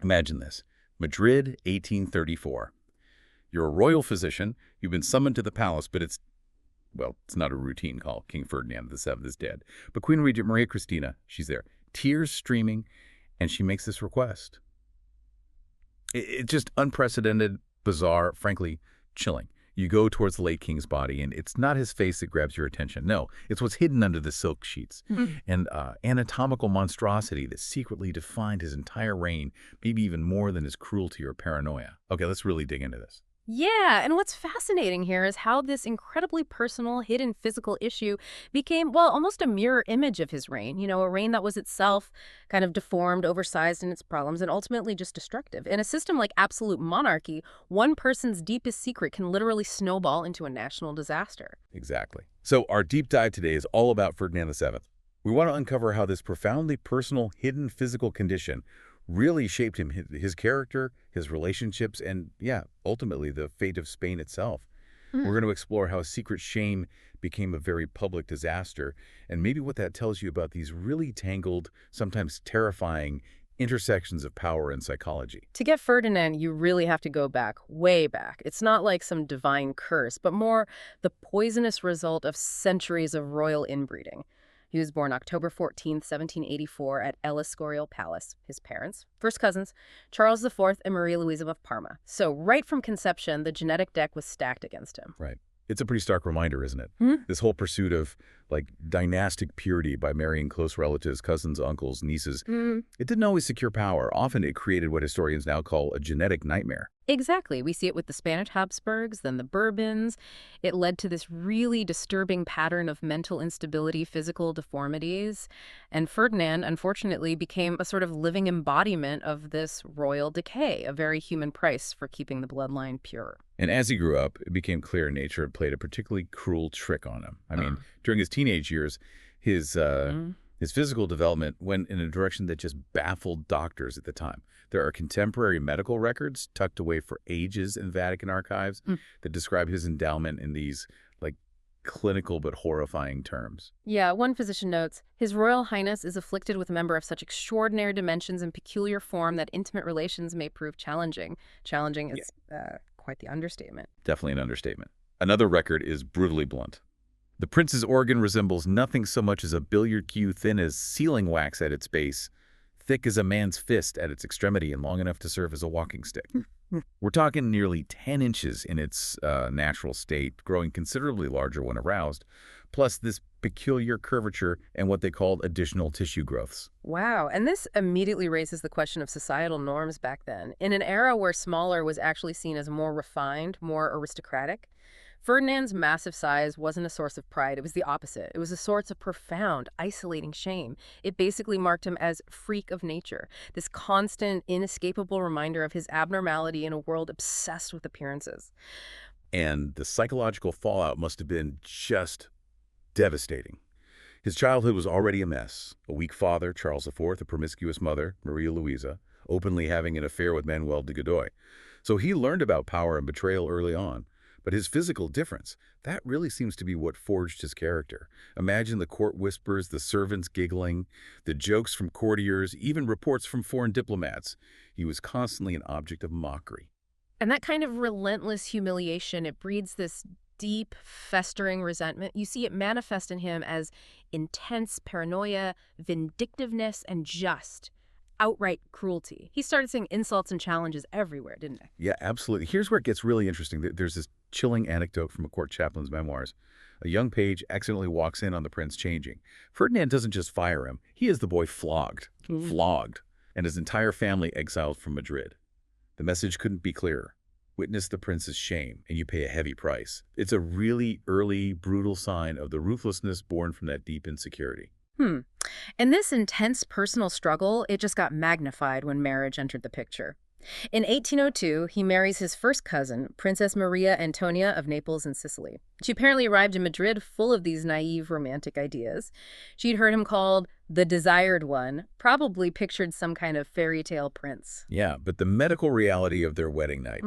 Imagine this. Madrid, 1834. You're a royal physician. You've been summoned to the palace, but it's not a routine call. King Ferdinand VII is dead. But Queen Regent Maria Cristina, she's there, tears streaming, and she makes this request. It's just unprecedented, bizarre, frankly, chilling. You go towards the late king's body, and it's not his face that grabs your attention. No, it's what's hidden under the silk sheets. And anatomical monstrosity that secretly defined his entire reign, maybe even more than his cruelty or paranoia. Okay, let's really dig into this. Yeah, and what's fascinating here is how this incredibly personal, hidden physical issue became, well, almost a mirror image of his reign. A reign that was itself kind of deformed, oversized in its problems, and ultimately just destructive. In a system like absolute monarchy, one person's deepest secret can literally snowball into a national disaster. Exactly. So our deep dive today is all about Ferdinand VII. We want to uncover how this profoundly personal, hidden physical condition really shaped him, his character, his relationships, and, ultimately the fate of Spain itself. We're going to explore how secret shame became a very public disaster, and maybe what that tells you about these really tangled, sometimes terrifying intersections of power and psychology. To get Ferdinand, you really have to go back, way back. It's not like some divine curse, but more the poisonous result of centuries of royal inbreeding. He was born October 14th, 1784 at El Escorial Palace. His parents, first cousins, Charles IV and Maria Louisa of Parma. So right from conception, the genetic deck was stacked against him. Right. It's a pretty stark reminder, isn't it? This whole pursuit of, dynastic purity by marrying close relatives, cousins, uncles, nieces. It didn't always secure power. Often it created what historians now call a genetic nightmare. Exactly. We see it with the Spanish Habsburgs, then the Bourbons. It led to this really disturbing pattern of mental instability, physical deformities. And Ferdinand, unfortunately, became a sort of living embodiment of this royal decay, a very human price for keeping the bloodline pure. And as he grew up, it became clear nature had played a particularly cruel trick on him. I mean, during his teenage years, his physical development went in a direction that just baffled doctors at the time. There are contemporary medical records tucked away for ages in Vatican archives that describe his endowment in these, clinical but horrifying terms. Yeah, one physician notes, His Royal Highness is afflicted with a member of such extraordinary dimensions and peculiar form that intimate relations may prove challenging. Challenging is quite the understatement. Definitely an understatement. Another record is brutally blunt. The prince's organ resembles nothing so much as a billiard cue thin as sealing wax at its base, thick as a man's fist at its extremity, and long enough to serve as a walking stick. We're talking nearly 10 inches in its natural state, growing considerably larger when aroused, plus this peculiar curvature and what they called additional tissue growths. Wow, and this immediately raises the question of societal norms back then. In an era where smaller was actually seen as more refined, more aristocratic, Ferdinand's massive size wasn't a source of pride. It was the opposite. It was a source of profound, isolating shame. It basically marked him as freak of nature, this constant, inescapable reminder of his abnormality in a world obsessed with appearances. And the psychological fallout must have been just devastating. His childhood was already a mess. A weak father, Charles IV, a promiscuous mother, Maria Louisa, openly having an affair with Manuel de Godoy. So he learned about power and betrayal early on. But his physical difference, that really seems to be what forged his character. Imagine the court whispers, the servants giggling, the jokes from courtiers, even reports from foreign diplomats. He was constantly an object of mockery. And that kind of relentless humiliation, it breeds this deep, festering resentment. You see it manifest in him as intense paranoia, vindictiveness, and just outright cruelty. He started seeing insults and challenges everywhere, didn't he? Yeah, absolutely. Here's where it gets really interesting. There's this chilling anecdote from a court chaplain's memoirs. A young page accidentally walks in on the prince changing. Ferdinand doesn't just fire him. He has the boy flogged, and his entire family exiled from Madrid. The message couldn't be clearer. Witness the prince's shame, and you pay a heavy price. It's a really early, brutal sign of the ruthlessness born from that deep insecurity. And this intense personal struggle, it just got magnified when marriage entered the picture. In 1802, he marries his first cousin, Princess Maria Antonia of Naples and Sicily. She apparently arrived in Madrid full of these naive romantic ideas. She'd heard him called the desired one, probably pictured some kind of fairy tale prince. Yeah, but the medical reality of their wedding night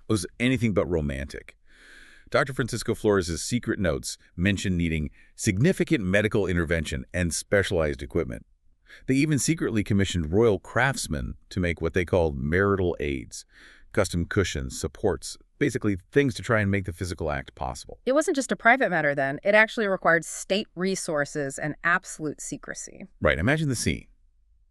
was anything but romantic. Dr. Francisco Flores' secret notes mention needing significant medical intervention and specialized equipment. They even secretly commissioned royal craftsmen to make what they called marital aids, custom cushions, supports, basically things to try and make the physical act possible. It wasn't just a private matter then. It actually required state resources and absolute secrecy. Right, imagine the scene.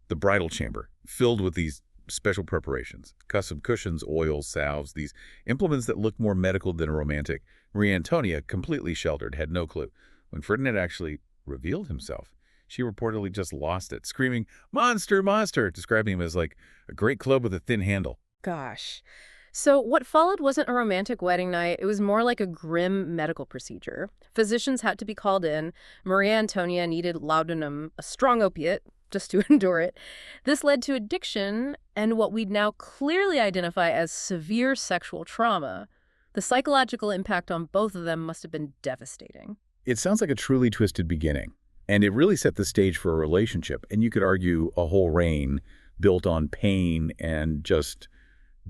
The bridal chamber, filled with these special preparations, custom cushions, oils, salves, these implements that look more medical than romantic. Maria Antonia, completely sheltered, had no clue. When Ferdinand actually revealed himself, she reportedly just lost it, screaming, "Monster, monster," describing him as like a great club with a thin handle. Gosh. So what followed wasn't a romantic wedding night. It was more like a grim medical procedure. Physicians had to be called in. Maria Antonia needed laudanum, a strong opiate, just to endure it. This led to addiction and what we'd now clearly identify as severe sexual trauma. The psychological impact on both of them must have been devastating. It sounds like a truly twisted beginning, and it really set the stage for a relationship, and you could argue a whole reign built on pain and just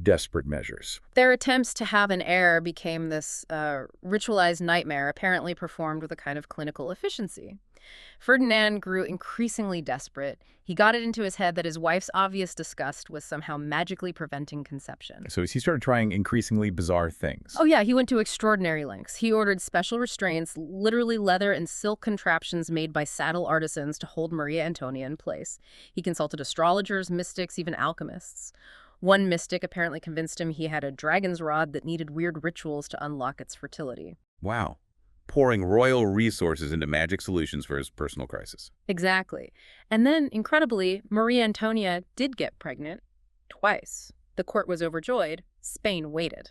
desperate measures. Their attempts to have an heir became this ritualized nightmare, apparently performed with a kind of clinical efficiency. Ferdinand grew increasingly desperate. He got it into his head that his wife's obvious disgust was somehow magically preventing conception. So he started trying increasingly bizarre things. Oh yeah, he went to extraordinary lengths. He ordered special restraints, literally leather and silk contraptions made by saddle artisans to hold Maria Antonia in place. He consulted astrologers, mystics, even alchemists. One mystic apparently convinced him he had a dragon's rod that needed weird rituals to unlock its fertility. Wow. Pouring royal resources into magic solutions for his personal crisis. Exactly. And then, incredibly, Maria Antonia did get pregnant twice. The court was overjoyed. Spain waited.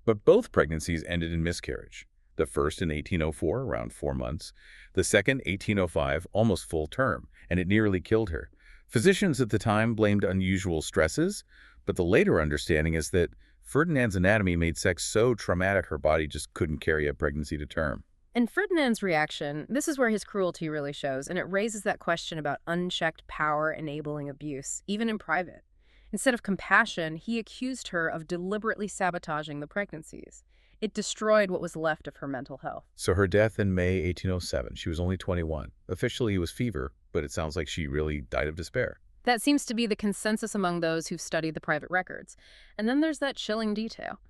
But both pregnancies ended in miscarriage. The first in 1804, around 4 months. The second, 1805, almost full term, and it nearly killed her. Physicians at the time blamed unusual stresses, but the later understanding is that Ferdinand's anatomy made sex so traumatic her body just couldn't carry a pregnancy to term. And Ferdinand's reaction, this is where his cruelty really shows, and it raises that question about unchecked power enabling abuse, even in private. Instead of compassion, he accused her of deliberately sabotaging the pregnancies. It destroyed what was left of her mental health. So her death in May 1807, she was only 21. Officially it was fever, but it sounds like she really died of despair. That seems to be the consensus among those who've studied the private records. And then there's that chilling detail.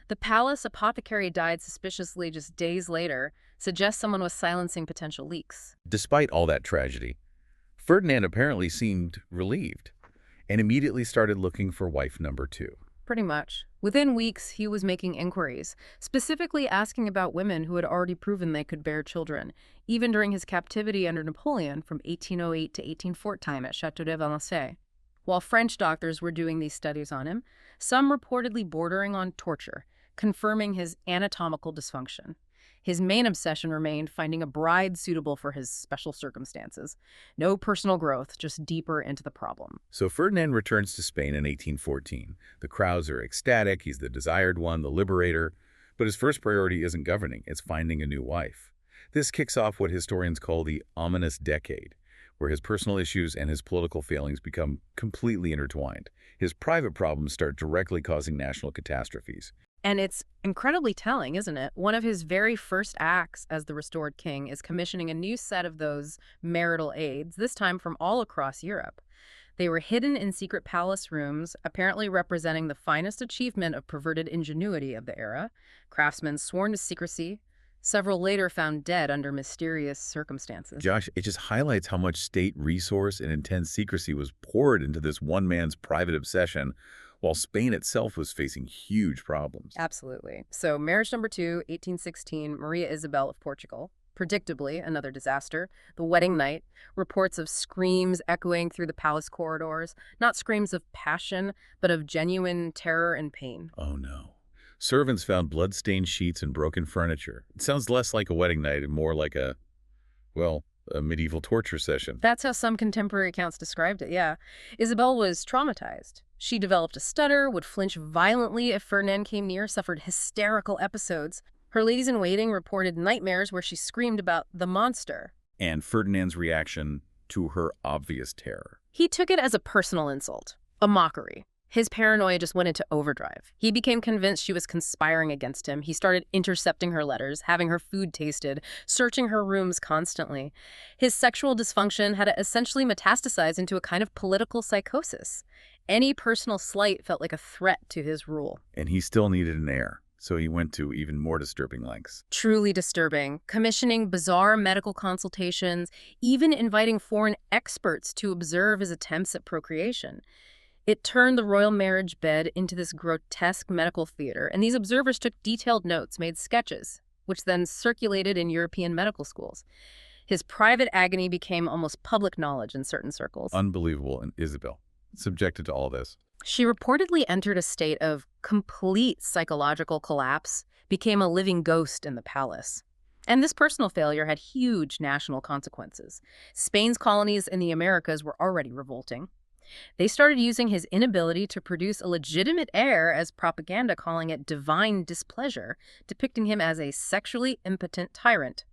The palace apothecary died suspiciously just days later, suggests someone was silencing potential leaks. Despite all that tragedy, Ferdinand apparently seemed relieved and immediately started looking for wife number 2. Pretty much. Within weeks, he was making inquiries, specifically asking about women who had already proven they could bear children, even during his captivity under Napoleon from 1808 to 1814 at Château de Valençay. While French doctors were doing these studies on him, some reportedly bordering on torture, confirming his anatomical dysfunction. His main obsession remained finding a bride suitable for his special circumstances. No personal growth, just deeper into the problem. So Ferdinand returns to Spain in 1814. The crowds are ecstatic, he's the desired one, the liberator. But his first priority isn't governing, it's finding a new wife. This kicks off what historians call the ominous decade, where his personal issues and his political failings become completely intertwined. His private problems start directly causing national catastrophes. And it's incredibly telling, isn't it? One of his very first acts as the restored king is commissioning a new set of those marital aids, this time from all across Europe. They were hidden in secret palace rooms, apparently representing the finest achievement of perverted ingenuity of the era. Craftsmen sworn to secrecy, several later found dead under mysterious circumstances. Josh, it just highlights how much state resource and intense secrecy was poured into this one man's private obsession, while Spain itself was facing huge problems. Absolutely. So marriage number 2, 1816, Maria Isabel of Portugal. Predictably, another disaster. The wedding night, reports of screams echoing through the palace corridors. Not screams of passion, but of genuine terror and pain. Oh no. Servants found blood-stained sheets and broken furniture. It sounds less like a wedding night and more like a medieval torture session. That's how some contemporary accounts described it, yeah. Isabel was traumatized. She developed a stutter, would flinch violently if Ferdinand came near, suffered hysterical episodes. Her ladies-in-waiting reported nightmares where she screamed about the monster. And Ferdinand's reaction to her obvious terror. He took it as a personal insult, a mockery. His paranoia just went into overdrive. He became convinced she was conspiring against him. He started intercepting her letters, having her food tasted, searching her rooms constantly. His sexual dysfunction had essentially metastasized into a kind of political psychosis. Any personal slight felt like a threat to his rule. And he still needed an heir, so he went to even more disturbing lengths. Truly disturbing. Commissioning bizarre medical consultations, even inviting foreign experts to observe his attempts at procreation. It turned the royal marriage bed into this grotesque medical theater, and these observers took detailed notes, made sketches, which then circulated in European medical schools. His private agony became almost public knowledge in certain circles. Unbelievable. And Isabel, subjected to all this. She reportedly entered a state of complete psychological collapse, became a living ghost in the palace. And this personal failure had huge national consequences. Spain's colonies in the Americas were already revolting. They started using his inability to produce a legitimate heir as propaganda, calling it divine displeasure, depicting him as a sexually impotent tyrant.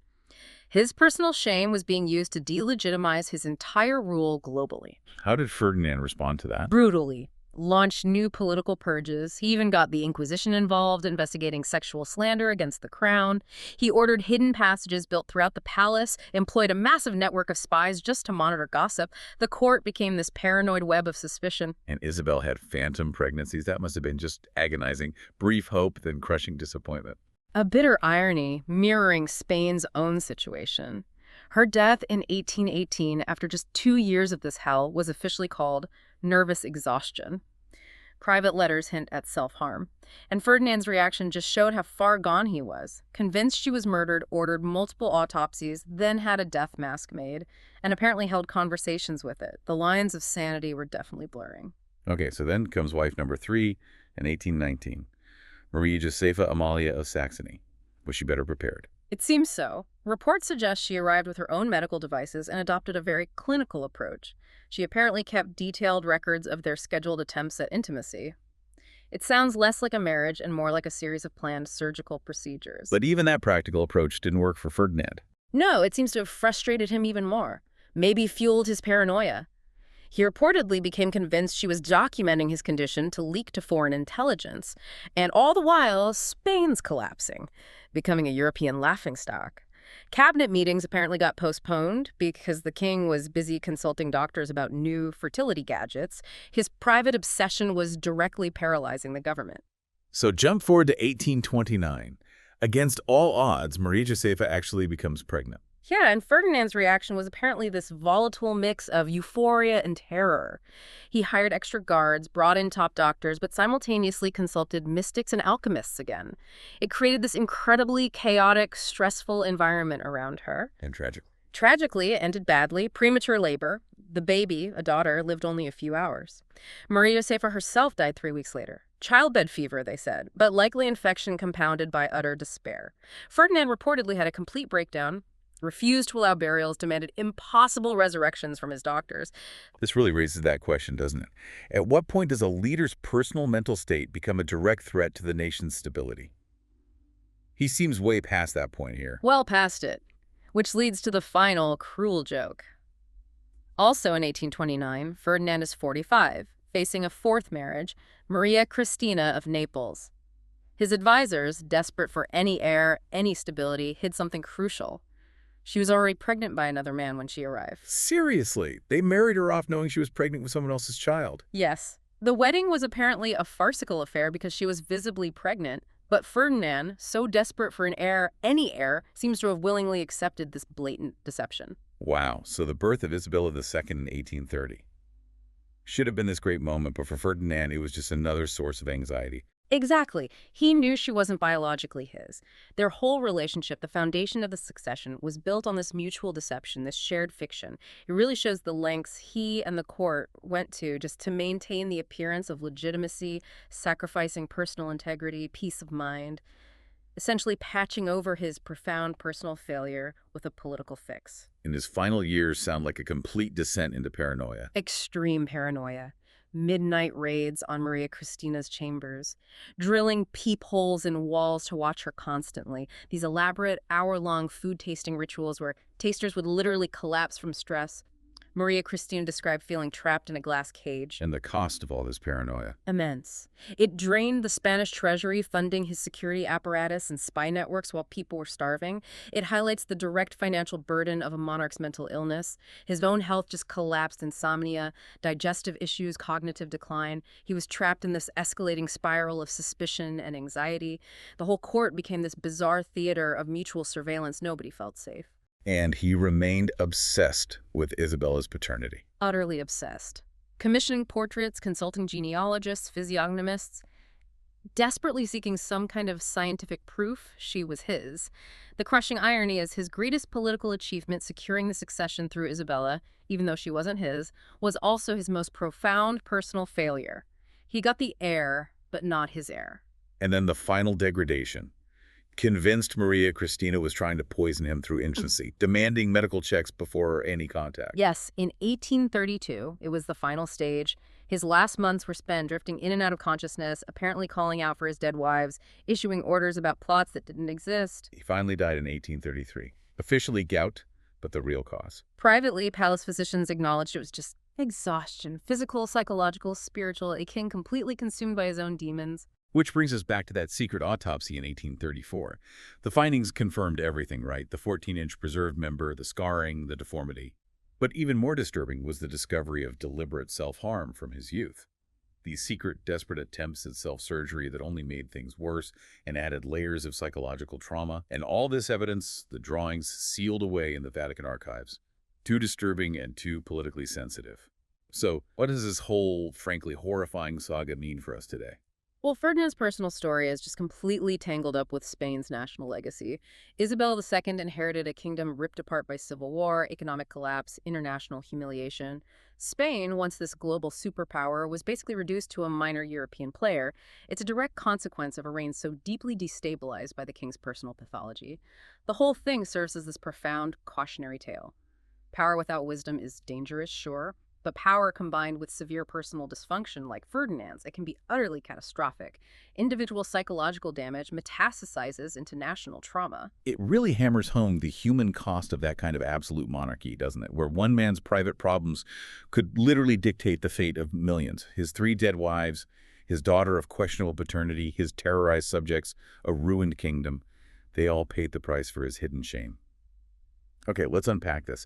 His personal shame was being used to delegitimize his entire rule globally. How did Ferdinand respond to that? Brutally. Launched new political purges. He even got the Inquisition involved, investigating sexual slander against the crown. He ordered hidden passages built throughout the palace, employed a massive network of spies just to monitor gossip. The court became this paranoid web of suspicion. And Isabel had phantom pregnancies. That must have been just agonizing. Brief hope, then crushing disappointment. A bitter irony mirroring Spain's own situation. Her death in 1818, after just 2 years of this hell, was officially called nervous exhaustion. Private letters hint at self-harm. And Ferdinand's reaction just showed how far gone he was. Convinced she was murdered, ordered multiple autopsies, then had a death mask made, and apparently held conversations with it. The lines of sanity were definitely blurring. Okay, so then comes wife number 3 in 1819. Maria Josepha Amalia of Saxony. Was she better prepared? It seems so. Reports suggest she arrived with her own medical devices and adopted a very clinical approach. She apparently kept detailed records of their scheduled attempts at intimacy. It sounds less like a marriage and more like a series of planned surgical procedures. But even that practical approach didn't work for Ferdinand. No, it seems to have frustrated him even more. Maybe fueled his paranoia. He reportedly became convinced she was documenting his condition to leak to foreign intelligence. And all the while, Spain's collapsing, becoming a European laughingstock. Cabinet meetings apparently got postponed because the king was busy consulting doctors about new fertility gadgets. His private obsession was directly paralyzing the government. So jump forward to 1829. Against all odds, Maria Josepha actually becomes pregnant. Yeah, and Ferdinand's reaction was apparently this volatile mix of euphoria and terror. He hired extra guards, brought in top doctors, but simultaneously consulted mystics and alchemists again. It created this incredibly chaotic, stressful environment around her. And tragic. Tragically, it ended badly. Premature labor. The baby, a daughter, lived only a few hours. Maria Josepha herself died 3 weeks later. Childbed fever, they said, but likely infection compounded by utter despair. Ferdinand reportedly had a complete breakdown, refused to allow burials, demanded impossible resurrections from his doctors. This really raises that question, doesn't it? At what point does a leader's personal mental state become a direct threat to the nation's stability? He seems way past that point here. Well past it, which leads to the final cruel joke. Also in 1829, Ferdinand is 45, facing a 4th marriage, Maria Cristina of Naples. His advisors, desperate for any heir, any stability, hid something crucial. She was already pregnant by another man when she arrived. Seriously? They married her off knowing she was pregnant with someone else's child? Yes. The wedding was apparently a farcical affair because she was visibly pregnant, but Ferdinand, so desperate for an heir, any heir, seems to have willingly accepted this blatant deception. Wow, so the birth of Isabella II in 1830. Should have been this great moment, but for Ferdinand, it was just another source of anxiety. Exactly. He knew she wasn't biologically his. Their whole relationship, the foundation of the succession, was built on this mutual deception, this shared fiction. It really shows the lengths he and the court went to just to maintain the appearance of legitimacy, sacrificing personal integrity, peace of mind, essentially patching over his profound personal failure with a political fix. And his final years sound like a complete descent into paranoia. Extreme paranoia. Midnight raids on Maria Cristina's chambers, drilling peepholes in walls to watch her constantly, these elaborate hour-long food tasting rituals where tasters would literally collapse from stress. Maria Cristina described feeling trapped in a glass cage. And the cost of all this paranoia. Immense. It drained the Spanish treasury, funding his security apparatus and spy networks while people were starving. It highlights the direct financial burden of a monarch's mental illness. His own health just collapsed: insomnia, digestive issues, cognitive decline. He was trapped in this escalating spiral of suspicion and anxiety. The whole court became this bizarre theater of mutual surveillance. Nobody felt safe. And he remained obsessed with Isabella's paternity. Utterly obsessed. Commissioning portraits, consulting genealogists, physiognomists, desperately seeking some kind of scientific proof she was his. The crushing irony is his greatest political achievement, securing the succession through Isabella, even though she wasn't his, was also his most profound personal failure. He got the heir, but not his heir. And then the final degradation. Convinced Maria Cristina was trying to poison him through infancy, demanding medical checks before any contact. Yes, in 1832, it was the final stage. His last months were spent drifting in and out of consciousness, apparently calling out for his dead wives, issuing orders about plots that didn't exist. He finally died in 1833. Officially gout, but the real cause. Privately, palace physicians acknowledged it was just exhaustion, physical, psychological, spiritual, a king completely consumed by his own demons. Which brings us back to that secret autopsy in 1834. The findings confirmed everything, right? The 14-inch preserved member, the scarring, the deformity. But even more disturbing was the discovery of deliberate self-harm from his youth. These secret, desperate attempts at self-surgery that only made things worse and added layers of psychological trauma. And all this evidence, the drawings, sealed away in the Vatican archives. Too disturbing and too politically sensitive. So, what does this whole, frankly horrifying saga mean for us today? Well, Ferdinand's personal story is just completely tangled up with Spain's national legacy. Isabella II inherited a kingdom ripped apart by civil war, economic collapse, international humiliation. Spain, once this global superpower, was basically reduced to a minor European player. It's a direct consequence of a reign so deeply destabilized by the king's personal pathology. The whole thing serves as this profound cautionary tale. Power without wisdom is dangerous, sure, but power combined with severe personal dysfunction like Ferdinand's, it can be utterly catastrophic. Individual psychological damage metastasizes into national trauma. It really hammers home the human cost of that kind of absolute monarchy, doesn't it? Where one man's private problems could literally dictate the fate of millions. His 3 dead wives, his daughter of questionable paternity, his terrorized subjects, a ruined kingdom. They all paid the price for his hidden shame. Okay, let's unpack this.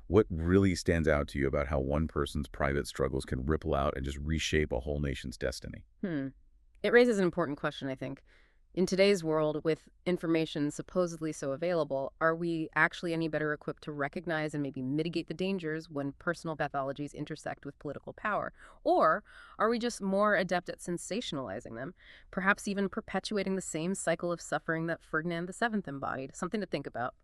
What really stands out to you about how one person's private struggles can ripple out and just reshape a whole nation's destiny? It raises an important question, I think. In today's world, with information supposedly so available, are we actually any better equipped to recognize and maybe mitigate the dangers when personal pathologies intersect with political power? Or are we just more adept at sensationalizing them, perhaps even perpetuating the same cycle of suffering that Ferdinand VII embodied? Something to think about.